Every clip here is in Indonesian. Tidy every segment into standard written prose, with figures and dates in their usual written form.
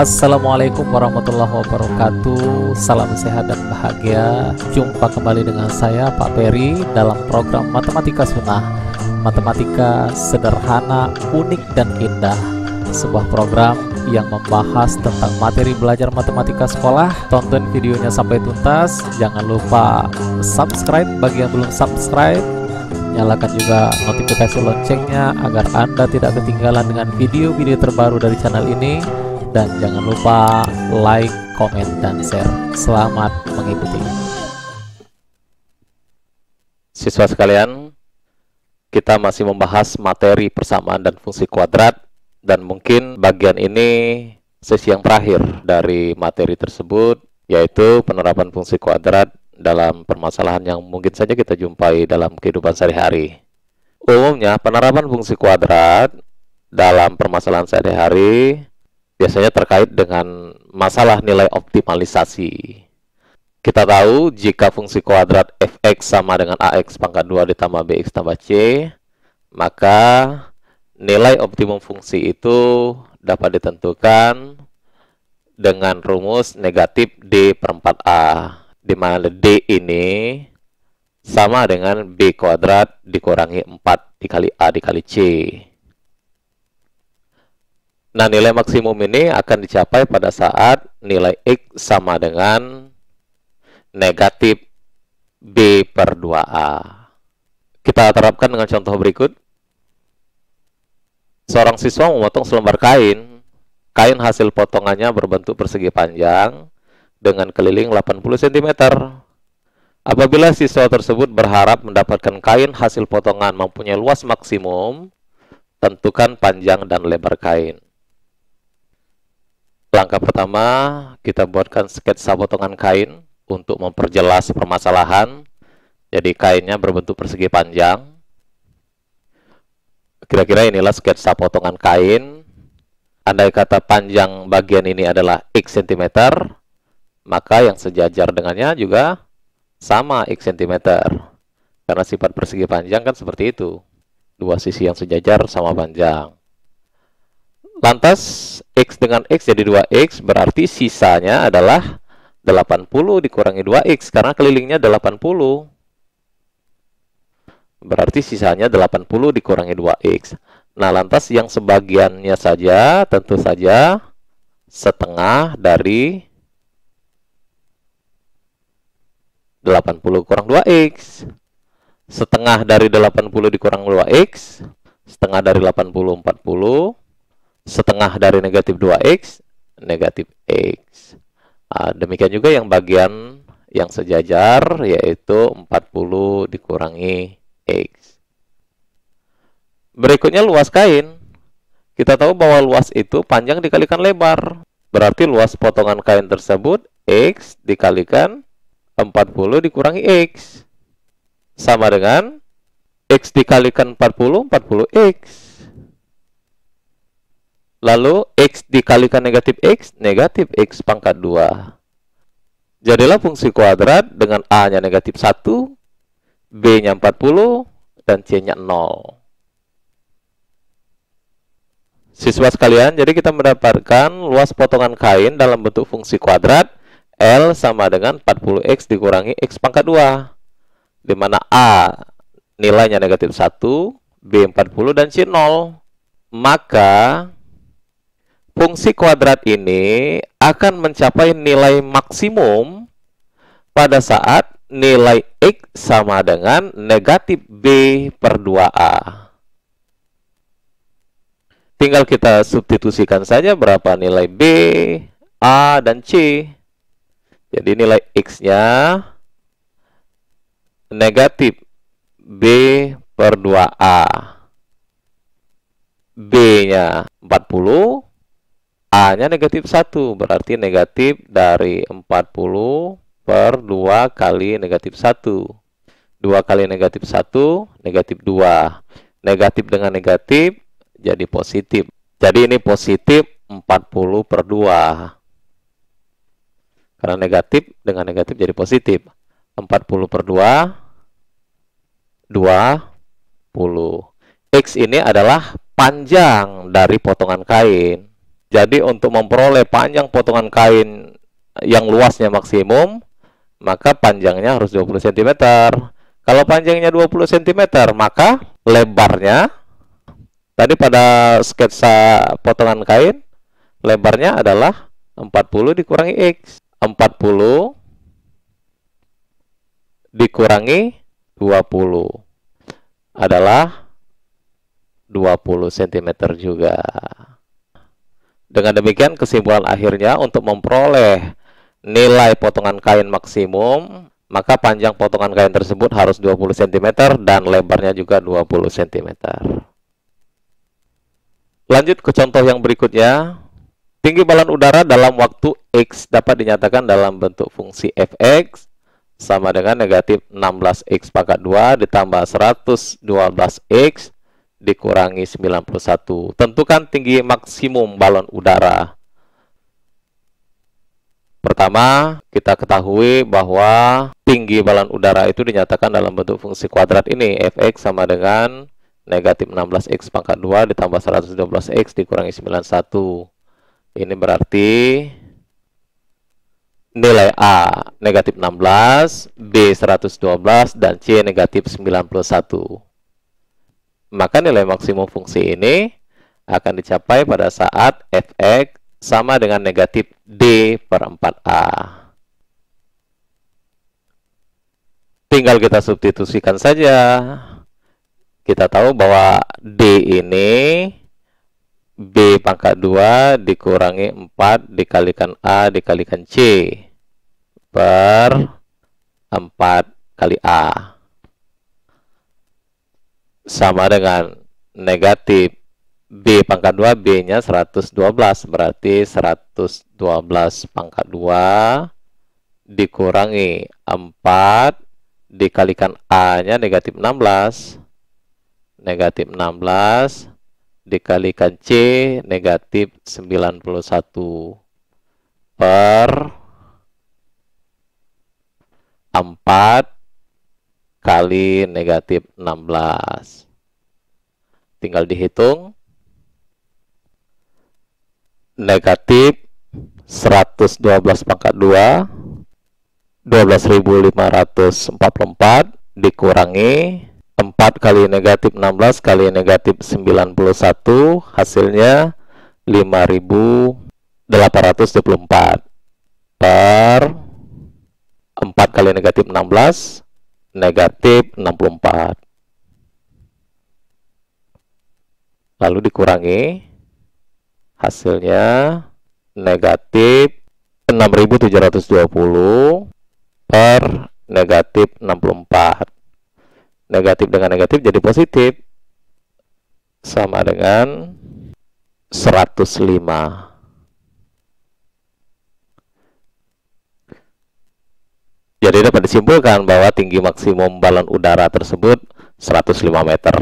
Assalamualaikum warahmatullahi wabarakatuh. Salam sehat dan bahagia. Jumpa kembali dengan saya Pak Peri dalam program Matematika Sunnah. Matematika sederhana, unik dan indah. Sebuah program yang membahas tentang materi belajar matematika sekolah. Tonton videonya sampai tuntas. Jangan lupa subscribe bagi yang belum subscribe. Nyalakan juga notifikasi loncengnya agar Anda tidak ketinggalan dengan video-video terbaru dari channel ini. Dan jangan lupa like, komen, dan share. Selamat mengikuti. Siswa sekalian, kita masih membahas materi persamaan dan fungsi kuadrat. Dan mungkin bagian ini sesi yang terakhir dari materi tersebut, yaitu penerapan fungsi kuadrat dalam permasalahan yang mungkin saja kita jumpai dalam kehidupan sehari-hari. Umumnya, penerapan fungsi kuadrat dalam permasalahan sehari-hari biasanya terkait dengan masalah nilai optimalisasi. Kita tahu jika fungsi kuadrat fx sama dengan ax pangkat 2 ditambah bx tambah c, maka nilai optimum fungsi itu dapat ditentukan dengan rumus negatif d per 4a, di mana d ini sama dengan b kuadrat dikurangi 4 dikali a dikali c. Nah, nilai maksimum ini akan dicapai pada saat nilai X sama dengan negatif B per 2A. Kita terapkan dengan contoh berikut. Seorang siswa memotong selembar kain. Kain hasil potongannya berbentuk persegi panjang dengan keliling 80 cm. Apabila siswa tersebut berharap mendapatkan kain hasil potongan mempunyai luas maksimum, tentukan panjang dan lebar kain. Langkah pertama, kita buatkan sketsa potongan kain untuk memperjelas permasalahan. Jadi kainnya berbentuk persegi panjang. Kira-kira inilah sketsa potongan kain. Andai kata panjang bagian ini adalah X cm, maka yang sejajar dengannya juga sama X cm. Karena sifat persegi panjang kan seperti itu. Dua sisi yang sejajar sama panjang. Lantas, X dengan X jadi 2X, berarti sisanya adalah 80 dikurangi 2X, karena kelilingnya 80. Berarti sisanya 80 dikurangi 2X. Nah, lantas yang sebagiannya saja, tentu saja setengah dari 80 kurang 2X. Setengah dari 80 dikurang 2X, setengah dari 80, 40. Setengah dari negatif 2X, negatif X. Demikian juga yang bagian yang sejajar, yaitu 40 dikurangi X. Berikutnya luas kain. Kita tahu bahwa luas itu panjang dikalikan lebar. Berarti luas potongan kain tersebut, X dikalikan 40 dikurangi X. Sama dengan X dikalikan 40, 40X. Lalu, X dikalikan negatif X pangkat 2. Jadilah fungsi kuadrat dengan A-nya negatif 1, B-nya 40, dan C-nya 0. Siswa sekalian, jadi kita mendapatkan luas potongan kain dalam bentuk fungsi kuadrat L sama dengan 40X dikurangi X pangkat 2. Di mana A nilainya negatif 1, B 40, dan C 0. Maka fungsi kuadrat ini akan mencapai nilai maksimum pada saat nilai X sama dengan negatif B per 2A. Tinggal kita substitusikan saja berapa nilai B, A, dan C. Jadi nilai X-nya negatif B per 2A. B-nya 40. A-nya negatif 1, berarti negatif dari 40 per 2 kali negatif 1. 2 kali negatif 1, negatif 2. Negatif dengan negatif, jadi positif. Jadi ini positif 40 per 2. Karena negatif dengan negatif jadi positif. 40 per 2, 20. X ini adalah panjang dari potongan kain. Jadi untuk memperoleh panjang potongan kain yang luasnya maksimum, maka panjangnya harus 20 cm. Kalau panjangnya 20 cm, maka lebarnya, tadi pada sketsa potongan kain, lebarnya adalah 40 dikurangi X. 40 dikurangi 20 adalah 20 cm juga. Dengan demikian, kesimpulan akhirnya untuk memperoleh nilai potongan kain maksimum, maka panjang potongan kain tersebut harus 20 cm dan lebarnya juga 20 cm. Lanjut ke contoh yang berikutnya. Tinggi balon udara dalam waktu X dapat dinyatakan dalam bentuk fungsi fx sama dengan negatif 16x pangkat 2 ditambah 112x dikurangi 91. Tentukan tinggi maksimum balon udara. Pertama, kita ketahui bahwa tinggi balon udara itu dinyatakan dalam bentuk fungsi kuadrat ini. Fx sama dengan negatif 16x pangkat 2 ditambah 112x dikurangi 91. Ini berarti nilai A negatif 16, B 112, dan C negatif 91. Maka nilai maksimum fungsi ini akan dicapai pada saat fx sama dengan negatif D per 4A. Tinggal kita substitusikan saja. Kita tahu bahwa D ini B pangkat 2 dikurangi 4 dikalikan A dikalikan C per 4 kali A sama dengan negatif B pangkat 2, B-nya 112, berarti 112 pangkat 2 dikurangi 4 dikalikan A-nya negatif 16, negatif 16 dikalikan C negatif 91 per 4 kali negatif 16. Tinggal dihitung. Negatif 112 pangkat 2 12.544 dikurangi 4 kali negatif 16 kali negatif 91, hasilnya 5.824 per 4 kali negatif 16 negatif 64, lalu dikurangi, hasilnya negatif 6.720 per negatif 64. Negatif dengan negatif jadi positif, sama dengan 105. Jadi dapat disimpulkan bahwa tinggi maksimum balon udara tersebut 105 meter.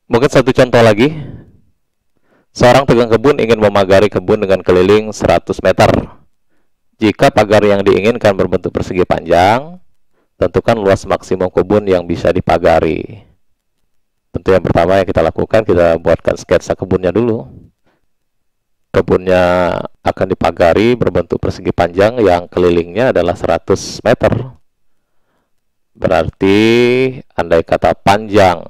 Mungkin satu contoh lagi. Seorang tukang kebun ingin memagari kebun dengan keliling 100 meter. Jika pagar yang diinginkan berbentuk persegi panjang, tentukan luas maksimum kebun yang bisa dipagari. Tentu yang pertama yang kita lakukan, kita buatkan sketsa kebunnya dulu. Kebunnya akan dipagari berbentuk persegi panjang yang kelilingnya adalah 100 meter. Berarti andai kata panjang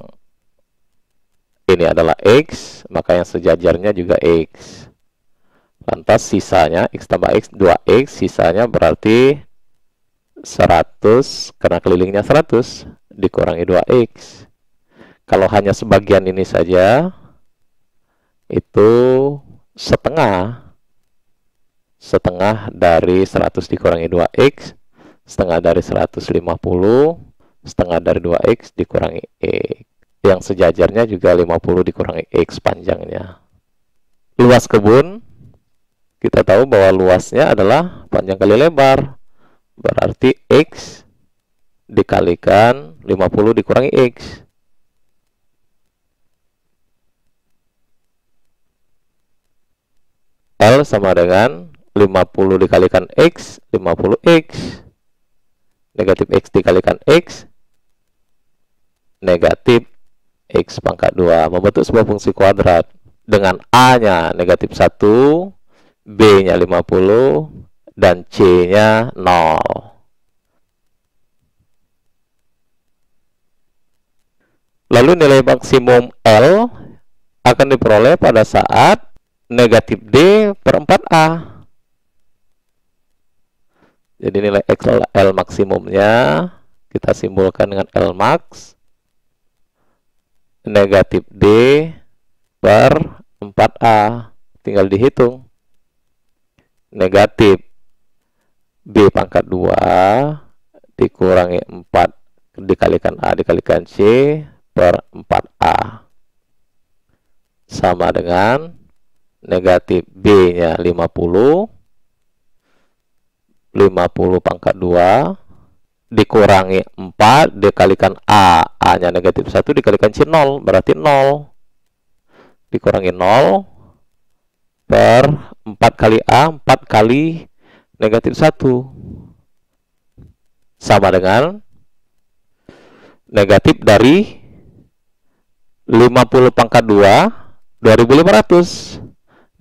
ini adalah X, maka yang sejajarnya juga X. Lantas sisanya X tambah X 2X, sisanya berarti 100, karena kelilingnya 100 dikurangi 2X. Kalau hanya sebagian ini saja, itu setengah dari 100 dikurangi 2X, setengah dari 150, setengah dari 2X dikurangi X. Yang sejajarnya juga 50 dikurangi X panjangnya. Luas kebun, kita tahu bahwa luasnya adalah panjang kali lebar. Berarti X dikalikan 50 dikurangi X. L sama dengan 50 dikalikan X, 50X. Negatif X dikalikan X, negatif X pangkat 2 membentuk sebuah fungsi kuadrat dengan A-nya negatif 1, B-nya 50, dan C-nya 0. Lalu nilai maksimum L akan diperoleh pada saat negatif D per 4A. Jadi nilai L maksimumnya kita simbolkan dengan L max negatif D per 4A. Tinggal dihitung. Negatif B pangkat 2 dikurangi 4 dikalikan A dikalikan C per 4A. Sama dengan negatif B-nya 50 pangkat 2 dikurangi 4 dikalikan A-nya negatif 1 dikalikan C 0, berarti 0 dikurangi 0 per 4 kali A, 4 kali negatif 1 sama dengan negatif dari 50 pangkat 2 2500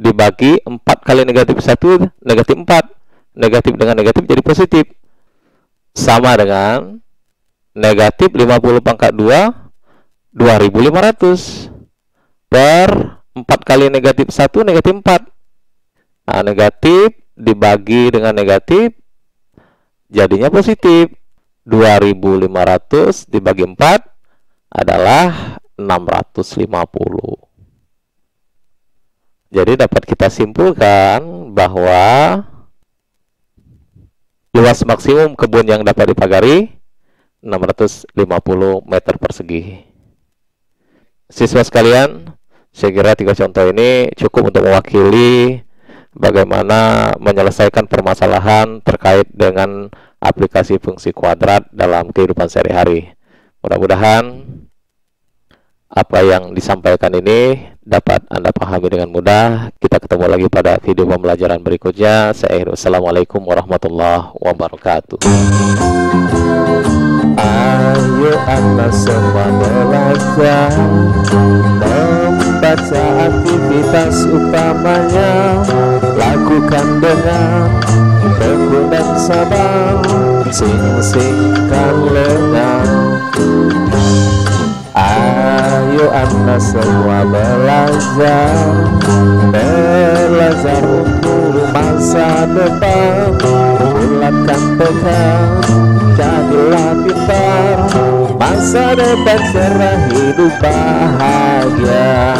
dibagi 4 kali negatif 1 negatif 4. Negatif dengan negatif jadi positif. Sama dengan negatif 50 pangkat 2 2500 per 4 kali negatif 1 negatif 4. Nah, negatif dibagi dengan negatif jadinya positif. 2500 dibagi 4 adalah 650. Jadi dapat kita simpulkan bahwa luas maksimum kebun yang dapat dipagari 650 meter persegi. Siswa sekalian, saya kira 3 contoh ini cukup untuk mewakili bagaimana menyelesaikan permasalahan terkait dengan aplikasi fungsi kuadrat dalam kehidupan sehari-hari. Mudah-mudahan apa yang disampaikan ini dapat Anda pahami dengan mudah. Kita ketemu lagi pada video pembelajaran berikutnya. Saya akhiri. Assalamualaikum warahmatullahi wabarakatuh. Ayo anak semua belajar membaca aktivitas utamanya, lakukan dengan tekun dan sabar, sing-singkan lengan. Ayo anak semua belajar untuk masa depan, bulatkan tekad, jadilah pintar, masa depan cerah, hidup bahagia.